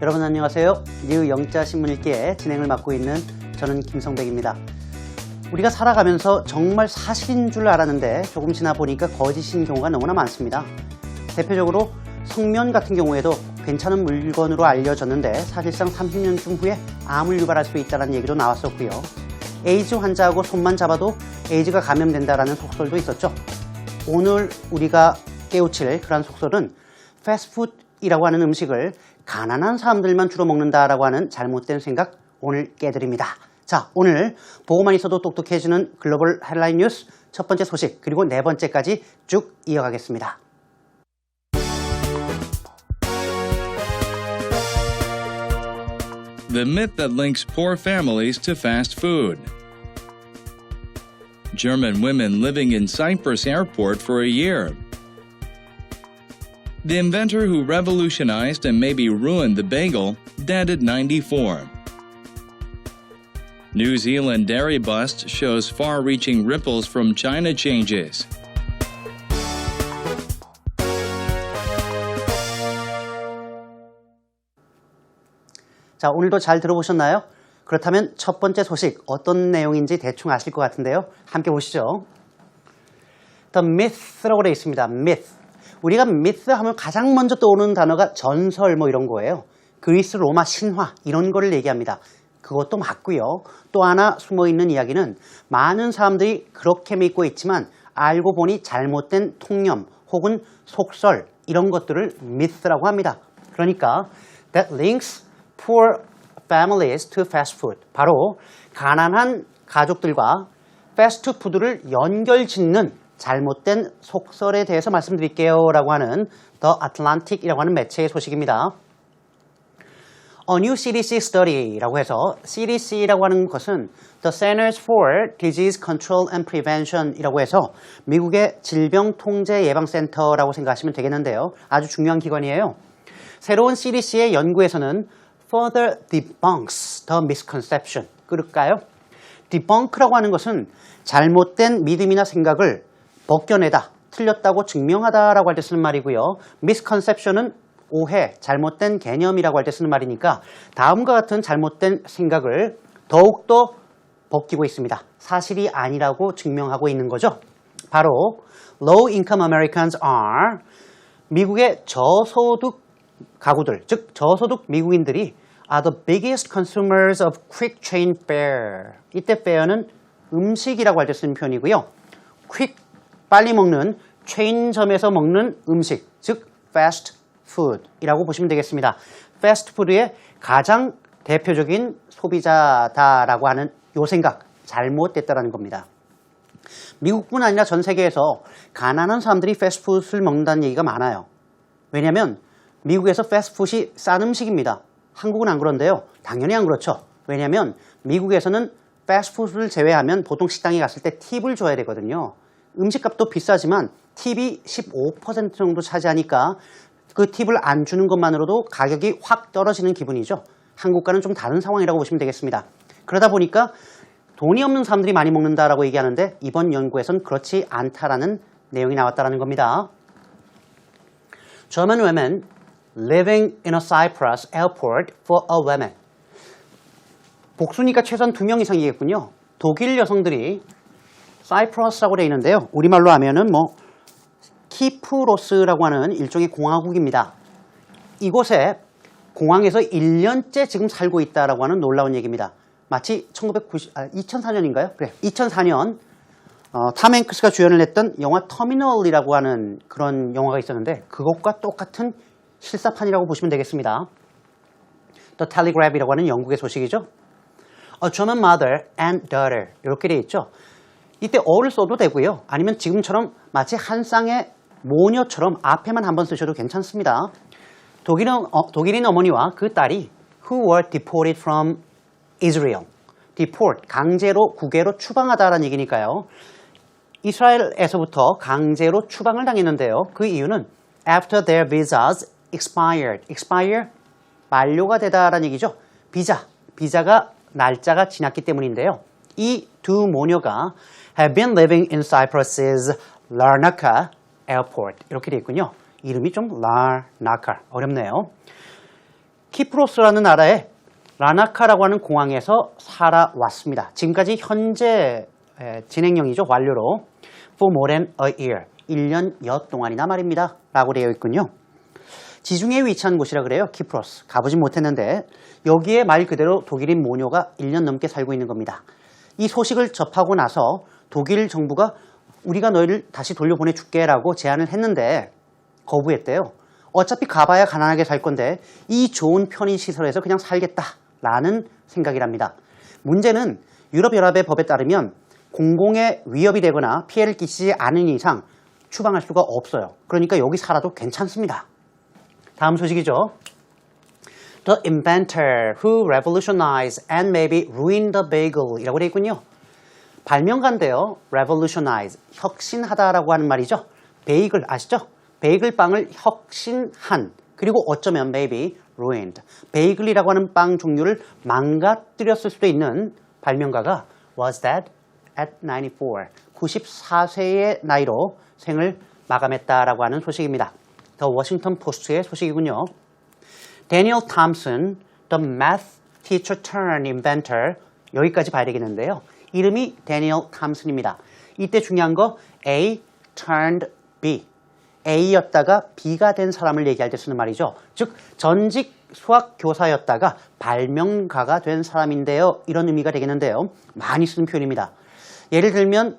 여러분 안녕하세요. 뉴 영자신문 읽기의 진행을 맡고 있는 저는 김성백입니다. 우리가 살아가면서 정말 사실인 줄 알았는데 조금 지나 보니까 거짓인 경우가 너무나 많습니다. 대표적으로 성면 같은 경우에도 괜찮은 물건으로 알려졌는데 사실상 30년쯤 후에 암을 유발할 수 있다는 얘기도 나왔었고요. 에이즈 환자하고 손만 잡아도 에이즈가 감염된다라는 속설도 있었죠. 오늘 우리가 깨우칠 그런 속설은 패스트푸드이라고 하는 음식을 가난한 사람들만 주로 먹는다라고 하는 잘못된 생각 오늘 깨드립니다. 자, 오늘 보고만 있어도 똑똑해지는 글로벌 헤드라인 뉴스 첫 번째 소식 그리고 네 번째까지 쭉 이어가겠습니다. The myth that links poor families to fast food. German women living in Cyprus airport for a year. The inventor who revolutionized and maybe ruined the bagel, dead at 94. New Zealand dairy bust shows far-reaching ripples from China changes. 자, 오늘도 잘 들어보셨나요? 그렇다면 첫 번째 소식 어떤 내용인지 대충 아실 것 같은데요. 함께 보시죠. The myth라고 되어 있습니다. myth. 우리가 myth 하면 가장 먼저 떠오르는 단어가 전설 뭐 이런 거예요. 그리스 로마 신화 이런 거를 얘기합니다. 그것도 맞고요. 또 하나 숨어있는 이야기는 많은 사람들이 그렇게 믿고 있지만 알고 보니 잘못된 통념 혹은 속설 이런 것들을 myth라고 합니다. 그러니까 that links poor families to fast food. 바로 가난한 가족들과 패스트푸드를 연결짓는 잘못된 속설에 대해서 말씀드릴게요 라고 하는 The Atlantic이라고 하는 매체의 소식입니다. A new CDC study라고 해서 CDC라고 하는 것은 The Centers for Disease Control and Prevention 이라고 해서 미국의 질병통제예방센터라고 생각하시면 되겠는데요. 아주 중요한 기관이에요. 새로운 CDC의 연구에서는 further debunks the misconception. 그럴까요? debunk라고 하는 것은 잘못된 믿음이나 생각을 벗겨내다, 틀렸다고 증명하다라고 할 때 쓰는 말이고요. misconception은 오해, 잘못된 개념이라고 할 때 쓰는 말이니까 다음과 같은 잘못된 생각을 더욱더 벗기고 있습니다. 사실이 아니라고 증명하고 있는 거죠. 바로 low income Americans are 미국의 저소득 가구들, 즉 저소득 미국인들이 are the biggest consumers of quick chain fare. 이때 fare는 음식이라고 할 때 쓰는 표현이고요. quick, 빨리 먹는 체인점에서 먹는 음식, 즉 fast food이라고 보시면 되겠습니다. fast food의 가장 대표적인 소비자다라고 하는 요 생각 잘못됐다라는 겁니다. 미국뿐 아니라 전 세계에서 가난한 사람들이 패스트푸드를 먹는다는 얘기가 많아요. 왜냐하면 미국에서 패스트푸드이 싼 음식입니다. 한국은 안 그런데요. 당연히 안 그렇죠. 왜냐하면 미국에서는 패스트푸드를 제외하면 보통 식당에 갔을 때 팁을 줘야 되거든요. 음식값도 비싸지만 팁이 15% 정도 차지하니까 그 팁을 안 주는 것만으로도 가격이 확 떨어지는 기분이죠. 한국과는 좀 다른 상황이라고 보시면 되겠습니다. 그러다 보니까 돈이 없는 사람들이 많이 먹는다라고 얘기하는데 이번 연구에서는 그렇지 않다라는 내용이 나왔다는 겁니다. German women living in a Cyprus airport for a woman. 복수니까 최소한 2명 이상이겠군요. 독일 여성들이 사이프러스라고 되어 있는데요. 우리말로 하면은 키프로스라고 하는 일종의 공화국입니다. 이곳에 공항에서 1년째 지금 살고 있다라고 하는 놀라운 얘기입니다. 마치 2004년인가요? 그래, 2004년 탐 행크스가 주연을 했던 영화 터미널이라고 하는 그런 영화가 있었는데 그것과 똑같은 실사판이라고 보시면 되겠습니다. The Telegraph이라고 하는 영국의 소식이죠. A German mother and daughter 이렇게 되어 있죠. 이때 어를 써도 되고요. 아니면 지금처럼 마치 한 쌍의 모녀처럼 앞에만 한번 쓰셔도 괜찮습니다. 독일인 어머니와 그 딸이 who were deported from Israel. deport, 강제로 국외로 추방하다라는 얘기니까요. 이스라엘에서부터 강제로 추방을 당했는데요. 그 이유는 after their visas expired. expire, 만료가 되다라는 얘기죠. 비자가 날짜가 지났기 때문인데요. 이 두 모녀가 have been living in Cyprus's Larnaca airport. 이렇게 되어 있군요. 이름이 좀 Larnaca 어렵네요. 키프로스라는 나라의 라나카라고 하는 공항에서 살아왔습니다. 지금까지 현재 진행형이죠. 완료로 for more than a year, 1년여 동안이나 말입니다. 라고 되어 있군요. 지중해에 위치한 곳이라 그래요. 키프로스. 가보진 못했는데 여기에 말 그대로 독일인 모녀가 1년 넘게 살고 있는 겁니다. 이 소식을 접하고 나서 독일 정부가 우리가 너희를 다시 돌려보내줄게 라고 제안을 했는데 거부했대요. 어차피 가봐야 가난하게 살 건데 이 좋은 편의시설에서 그냥 살겠다라는 생각이랍니다. 문제는 유럽연합의 법에 따르면 공공에 위협이 되거나 피해를 끼치지 않은 이상 추방할 수가 없어요. 그러니까 여기 살아도 괜찮습니다. 다음 소식이죠. The inventor who revolutionized and maybe ruined the bagel 이라고 되어 있군요. 발명가인데요. revolutionize, 혁신하다라고 하는 말이죠. 베이글 아시죠? 베이글 빵을 혁신한, 그리고 어쩌면 maybe ruined, 베이글이라고 하는 빵 종류를 망가뜨렸을 수도 있는 발명가가 was dead at 94, 94세의 나이로 생을 마감했다라고 하는 소식입니다. 더 워싱턴 포스트의 소식이군요. 데니얼 탐슨, the math teacher turned inventor, 여기까지 봐야 되겠는데요. 이름이 데니얼 탐슨입니다. 이때 중요한 거 A turned B, A였다가 B가 된 사람을 얘기할 때 쓰는 말이죠. 즉 전직 수학 교사였다가 발명가가 된 사람인데요. 이런 의미가 되겠는데요. 많이 쓰는 표현입니다. 예를 들면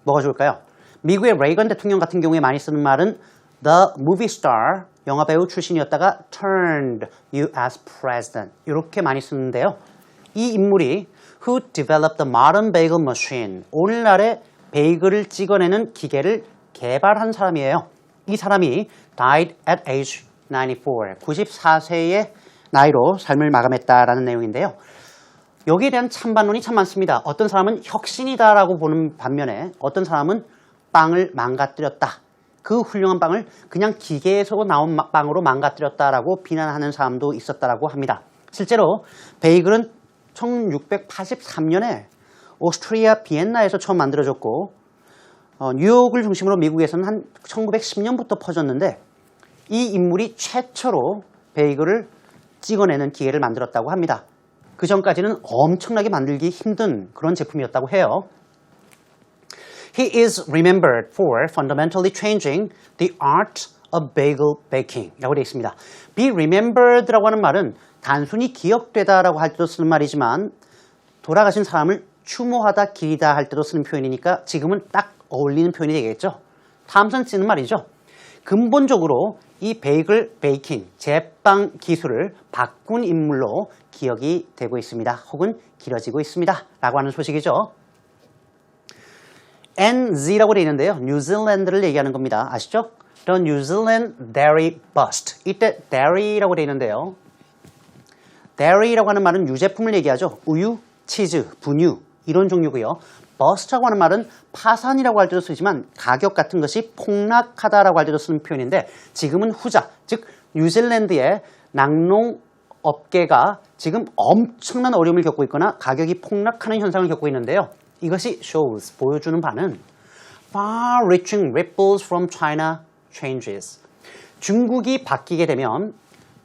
뭐가 좋을까요? 미국의 레이건 대통령 같은 경우에 많이 쓰는 말은 the movie star, 영화배우 출신이었다가 turned US president, 이렇게 많이 쓰는데요. 이 인물이 who developed the modern bagel machine, 오늘날의 베이글을 찍어내는 기계를 개발한 사람이에요. 이 사람이 died at age 94, 94세의 나이로 삶을 마감했다라는 내용인데요. 여기에 대한 찬반론이 참 많습니다. 어떤 사람은 혁신이다라고 보는 반면에 어떤 사람은 빵을 망가뜨렸다, 그 훌륭한 빵을 그냥 기계에서 나온 빵으로 망가뜨렸다라고 비난하는 사람도 있었다라고 합니다. 실제로 베이글은 1683년에 오스트리아 비엔나에서 처음 만들어졌고 뉴욕을 중심으로 미국에서는 한 1910년부터 퍼졌는데 이 인물이 최초로 베이글을 찍어내는 기계를 만들었다고 합니다. 그 전까지는 엄청나게 만들기 힘든 그런 제품이었다고 해요. He is remembered for fundamentally changing the art of bagel baking 라고 되어 있습니다. Be remembered라고 하는 말은 단순히 기억되다라고 할 때도 쓰는 말이지만 돌아가신 사람을 추모하다, 기리다 할 때도 쓰는 표현이니까 지금은 딱 어울리는 표현이 되겠죠. 탐슨 쓰는 말이죠. 근본적으로 이 베이글 베이킹, 제빵 기술을 바꾼 인물로 기억이 되고 있습니다. 혹은 길어지고 있습니다. 라고 하는 소식이죠. NZ라고 되어 있는데요. 뉴질랜드를 얘기하는 겁니다. 아시죠? The New Zealand Dairy Bust. 이때 dairy라고 되어 있는데요. dairy라고 하는 말은 유제품을 얘기하죠. 우유, 치즈, 분유 이런 종류고요. bust라고 하는 말은 파산이라고 할 때도 쓰지만 가격 같은 것이 폭락하다라고 할 때도 쓰는 표현인데 지금은 후자, 즉 뉴질랜드의 낙농업계가 지금 엄청난 어려움을 겪고 있거나 가격이 폭락하는 현상을 겪고 있는데요. 이것이 shows, 보여주는 바는 far-reaching ripples from China changes. 중국이 바뀌게 되면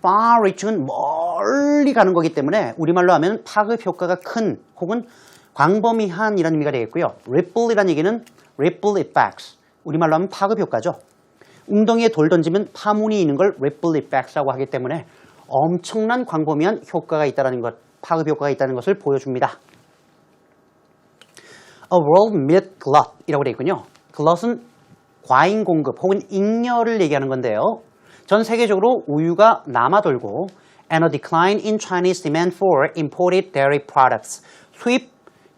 far-reaching은 멀리 가는 거기 때문에 우리말로 하면 파급 효과가 큰 혹은 광범위한 이런 의미가 되겠고요. ripple이라는 얘기는 ripple effects, 우리말로 하면 파급 효과죠. 웅덩이에 돌 던지면 파문이 있는 걸 ripple effects라고 하기 때문에 엄청난 광범위한 효과가 있다는 것, 파급 효과가 있다는 것을 보여줍니다. A world milk glut이라고 되어 있군요. glut은 과잉 공급 혹은 잉여를 얘기하는 건데요. 전 세계적으로 우유가 남아돌고 and a decline in Chinese demand for imported dairy products. 수입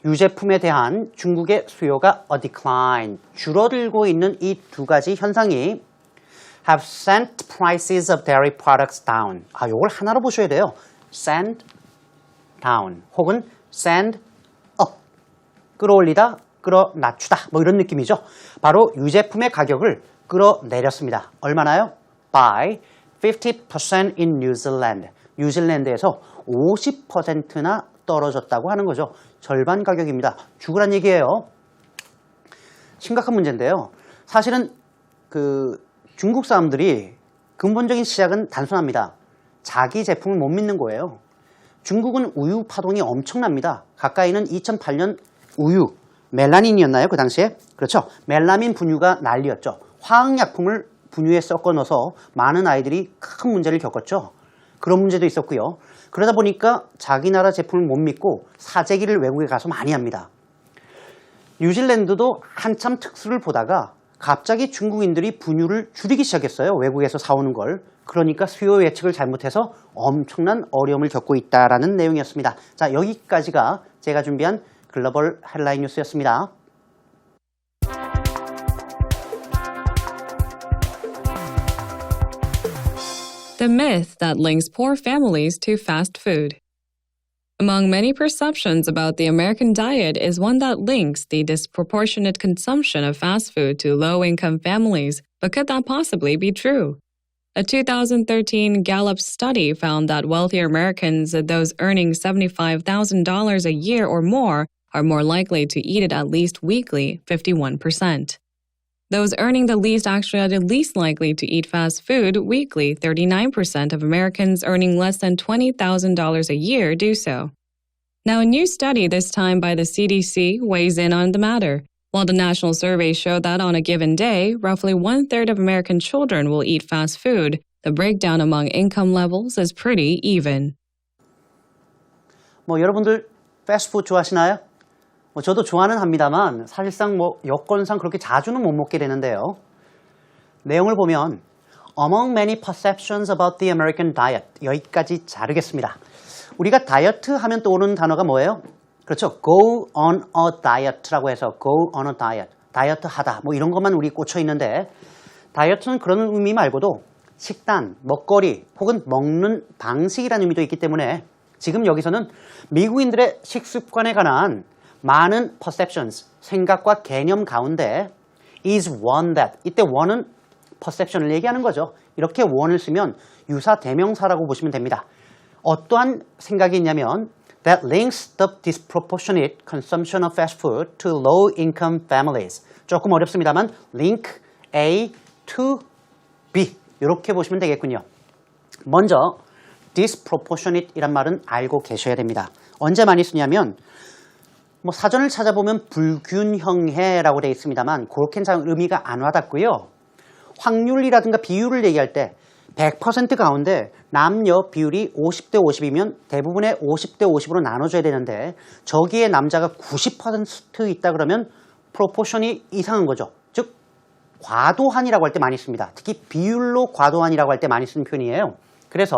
유제품에 대한 중국의 수요가 a decline, 줄어들고 있는 이 두 가지 현상이 have sent prices of dairy products down. 요걸 하나로 보셔야 돼요. send down 혹은 send up. 끌어올리다, 끌어낮추다 뭐 이런 느낌이죠. 바로 유제품의 가격을 끌어내렸습니다. 얼마나요? By 50% in New Zealand. 뉴질랜드에서 50%나 떨어졌다고 하는 거죠. 절반 가격입니다. 죽으란 얘기예요. 심각한 문제인데요. 사실은 중국 사람들이 근본적인 시작은 단순합니다. 자기 제품을 못 믿는 거예요. 중국은 우유 파동이 엄청납니다. 가까이는 2008년 우유, 멜라닌이었나요? 그 당시에? 그렇죠. 멜라민 분유가 난리였죠. 화학약품을 분유에 섞어 넣어서 많은 아이들이 큰 문제를 겪었죠. 그런 문제도 있었고요. 그러다 보니까 자기 나라 제품을 못 믿고 사재기를 외국에 가서 많이 합니다. 뉴질랜드도 한참 특수를 보다가 갑자기 중국인들이 분유를 줄이기 시작했어요. 외국에서 사오는 걸. 그러니까 수요 예측을 잘못해서 엄청난 어려움을 겪고 있다라는 내용이었습니다. 자, 여기까지가 제가 준비한 글로벌 헤드라인 뉴스였습니다. The myth that links poor families to fast food. Among many perceptions about the American diet is one that links the disproportionate consumption of fast food to low-income families. But could that possibly be true? A 2013 Gallup study found that wealthier Americans, those earning $75,000 a year or more are more likely to eat it at least weekly, 51%. Those earning the least actually are the least likely to eat fast food weekly. 39% of Americans earning less than $20,000 a year do so. Now, a new study, this time by the CDC, weighs in on the matter. While the national survey showed that on a given day, roughly 1/3 of American children will eat fast food, the breakdown among income levels is pretty even. 여러분들 패스트푸드 좋아하시나요? 저도 좋아는 합니다만 사실상 여건상 그렇게 자주는 못 먹게 되는데요. 내용을 보면 Among many perceptions about the American diet 여기까지 자르겠습니다. 우리가 다이어트 하면 떠오르는 단어가 뭐예요? 그렇죠. Go on a diet라고 해서 Go on a diet. 다이어트 하다. 이런 것만 우리 꽂혀 있는데 다이어트는 그런 의미 말고도 식단, 먹거리 혹은 먹는 방식이라는 의미도 있기 때문에 지금 여기서는 미국인들의 식습관에 관한 많은 perceptions, 생각과 개념 가운데 is one that, 이때 one은 perception을 얘기하는 거죠. 이렇게 one을 쓰면 유사 대명사라고 보시면 됩니다. 어떠한 생각이 있냐면 that links the disproportionate consumption of fast food to low-income families. 조금 어렵습니다만 link A to B 이렇게 보시면 되겠군요. 먼저 disproportionate 이란 말은 알고 계셔야 됩니다. 언제 많이 쓰냐면 사전을 찾아보면 불균형해라고 되어 있습니다만 그렇게는 잘 의미가 안 와닿고요. 확률이라든가 비율을 얘기할 때 100% 가운데 남녀 비율이 50대 50이면 대부분의 50대 50으로 나눠줘야 되는데 저기에 남자가 90% 있다 그러면 프로포션이 이상한 거죠. 즉 과도한이라고 할 때 많이 씁니다. 특히 비율로 과도한이라고 할 때 많이 쓰는 표현이에요. 그래서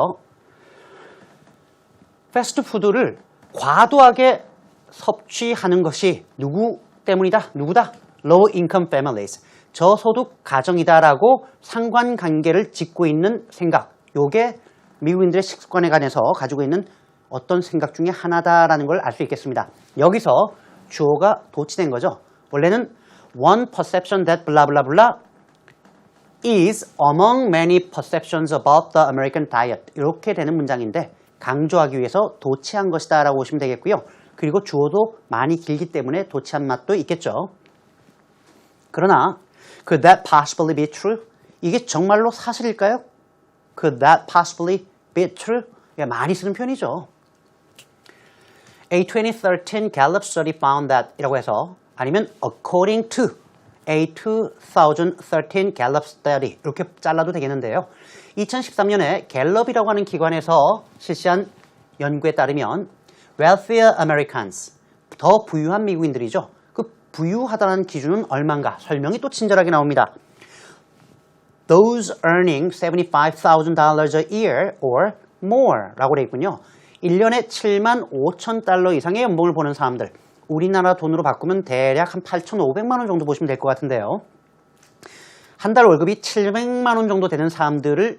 패스트푸드를 과도하게 섭취하는 것이 누구 때문이다? 누구다? Low income families. 저소득 가정이다라고 상관관계를 짓고 있는 생각. 요게 미국인들의 식습관에 관해서 가지고 있는 어떤 생각 중에 하나다라는 걸 알 수 있겠습니다. 여기서 주어가 도치된 거죠. 원래는 one perception that blah blah blah is among many perceptions about the American diet. 이렇게 되는 문장인데 강조하기 위해서 도치한 것이다 라고 보시면 되겠고요. 그리고 주어도 많이 길기 때문에 도치한 맛도 있겠죠. 그러나 Could that possibly be true? 이게 정말로 사실일까요? Could that possibly be true? 많이 쓰는 표현이죠. A 2013 Gallup study found that 이라고 해서 아니면 according to A 2013 Gallup study 이렇게 잘라도 되겠는데요. 2013년에 갤럽이라고 하는 기관에서 실시한 연구에 따르면 wealthier Americans, 더 부유한 미국인들이죠. 그 부유하다는 기준은 얼마인가? 설명이 또 친절하게 나옵니다. Those earning $75,000 a year or more 라고 되어 있군요. 1년에 7만 5천 달러 이상의 연봉을 보는 사람들. 우리나라 돈으로 바꾸면 대략 한 8,500만 원 정도 보시면 될 것 같은데요. 한 달 월급이 700만 원 정도 되는 사람들을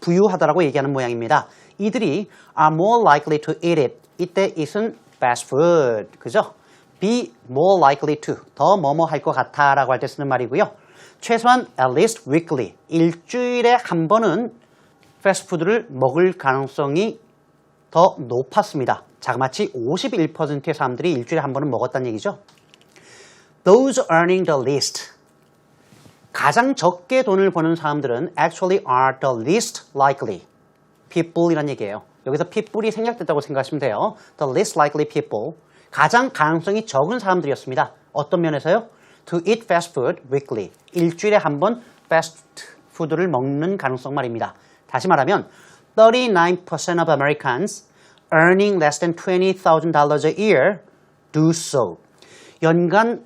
부유하다라고 얘기하는 모양입니다. 이들이 are more likely to eat it. 이때 it은 fast food. 그죠? be more likely to. 더 뭐뭐 할 것 같아 라고 할 때 쓰는 말이고요. 최소한 at least weekly. 일주일에 한 번은 패스트푸드를 먹을 가능성이 더 높았습니다. 자그마치 51%의 사람들이 일주일에 한 번은 먹었다는 얘기죠. Those earning the least. 가장 적게 돈을 버는 사람들은 actually are the least likely. people이란 얘기예요. 여기서 people이 생략됐다고 생각하시면 돼요. The least likely people. 가장 가능성이 적은 사람들이었습니다. 어떤 면에서요? To eat fast food weekly. 일주일에 한 번 패스트 푸드를 먹는 가능성 말입니다. 다시 말하면 39% of Americans earning less than $20,000 a year do so. 연간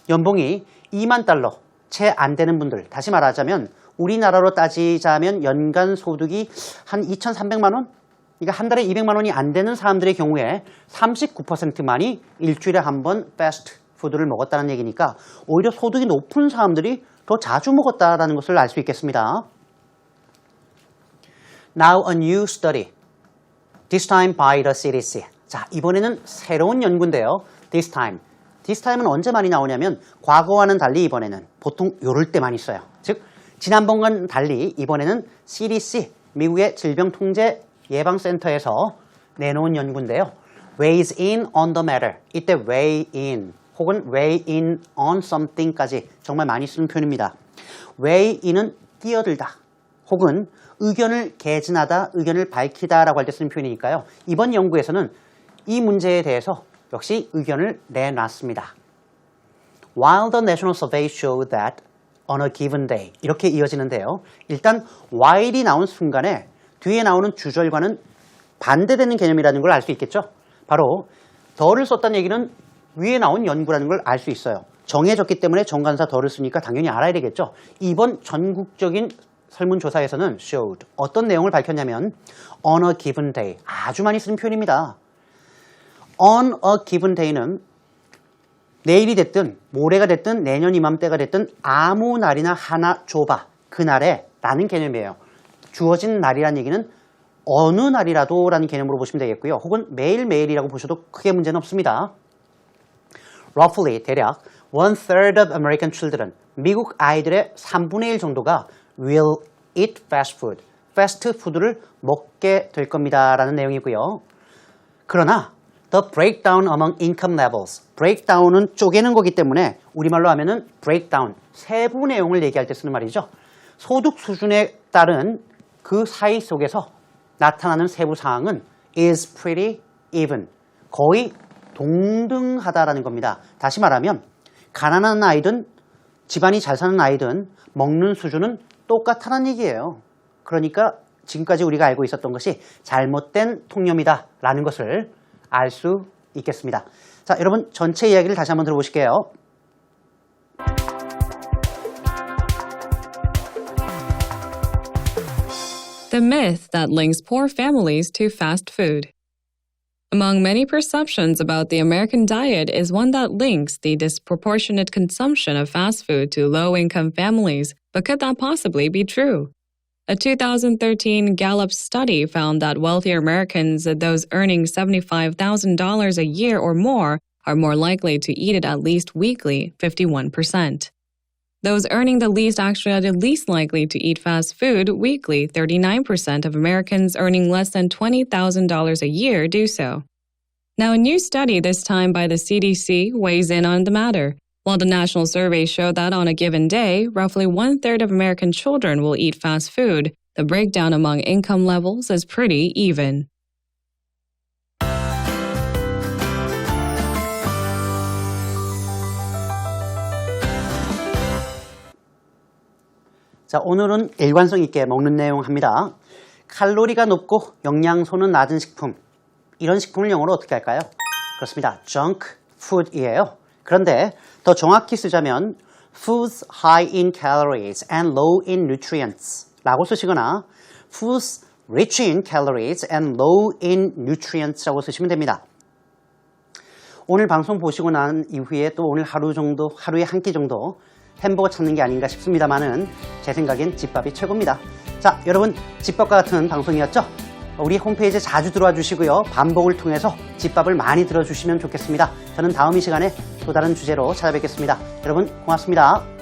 연봉이 2만 달러 채 안 되는 분들, 다시 말하자면 우리나라로 따지자면 연간 소득이 한 2,300만 원? 그러니까 한 달에 200만 원이 안 되는 사람들의 경우에 39%만이 일주일에 한 번 패스트 푸드를 먹었다는 얘기니까 오히려 소득이 높은 사람들이 더 자주 먹었다는 것을 알 수 있겠습니다. Now a new study. This time by the CDC. 자, 이번에는 새로운 연구인데요. This time은 언제 많이 나오냐면 과거와는 달리 이번에는 보통 요럴 때 많이 써요. 즉 지난번과는 달리 이번에는 CDC, 미국의 질병통제예방센터에서 내놓은 연구인데요. Weighs in on the matter. 이때 weigh in 혹은 weigh in on something까지 정말 많이 쓰는 표현입니다. weigh in은 뛰어들다 혹은 의견을 개진하다, 의견을 밝히다 라고 할 때 쓰는 표현이니까요. 이번 연구에서는 이 문제에 대해서 역시 의견을 내놨습니다. While the national survey showed that on a given day 이렇게 이어지는데요. 일단 while이 나온 순간에 뒤에 나오는 주절과는 반대되는 개념이라는 걸 알 수 있겠죠. 바로 the를 썼다는 얘기는 위에 나온 연구라는 걸 알 수 있어요. 정해졌기 때문에 정관사 the를 쓰니까 당연히 알아야 되겠죠. 이번 전국적인 설문조사에서는 showed 어떤 내용을 밝혔냐면 on a given day 아주 많이 쓰는 표현입니다. on a given day는 내일이 됐든 모레가 됐든 내년 이맘때가 됐든 아무 날이나 하나 줘봐 그날에 라는 개념이에요. 주어진 날이라는 얘기는 어느 날이라도 라는 개념으로 보시면 되겠고요. 혹은 매일매일이라고 보셔도 크게 문제는 없습니다. Roughly 대략 1/3 of American children 미국 아이들의 3분의 1 정도가 will eat fast food 패스트푸드를 먹게 될 겁니다 라는 내용이고요. 그러나 The breakdown among income levels. breakdown은 쪼개는 거기 때문에 우리말로 하면은 breakdown, 세부 내용을 얘기할 때 쓰는 말이죠. 소득 수준에 따른 그 사이 속에서 나타나는 세부 사항은 is pretty even. 거의 동등하다라는 겁니다. 다시 말하면 가난한 아이든 집안이 잘 사는 아이든 먹는 수준은 똑같다는 얘기예요. 그러니까 지금까지 우리가 알고 있었던 것이 잘못된 통념이다라는 것을 알 수 있겠습니다. 자, 여러분 전체 이야기를 다시 한번 들어보실게요. The myth that links poor families to fast food. Among many perceptions about the American diet is one that links the disproportionate consumption of fast food to low-income families, but could that possibly be true? A 2013 Gallup study found that wealthier Americans, those earning $75,000 a year or more, are more likely to eat it at least weekly, 51%. Those earning the least actually are the least likely to eat fast food weekly, 39% of Americans earning less than $20,000 a year do so. Now, a new study, this time by the CDC, weighs in on the matter. While the national survey showed that on a given day, roughly 1/3 of American children will eat fast food, the breakdown among income levels is pretty even. 자, 오늘은 일관성 있게 먹는 내용 합니다. 칼로리가 높고 영양소는 낮은 식품. 이런 식품을 영어로 어떻게 할까요? 그렇습니다. junk food이에요. 그런데 더 정확히 쓰자면 foods high in calories and low in nutrients 라고 쓰시거나 foods rich in calories and low in nutrients 라고 쓰시면 됩니다. 오늘 방송 보시고 난 이후에 또 오늘 하루 정도, 하루에 한 끼 정도 햄버거 찾는 게 아닌가 싶습니다만은 제 생각엔 집밥이 최고입니다. 자, 여러분 집밥과 같은 방송이었죠? 우리 홈페이지에 자주 들어와 주시고요. 반복을 통해서 집밥을 많이 들어주시면 좋겠습니다. 저는 다음 이 시간에 또 다른 주제로 찾아뵙겠습니다. 여러분 고맙습니다.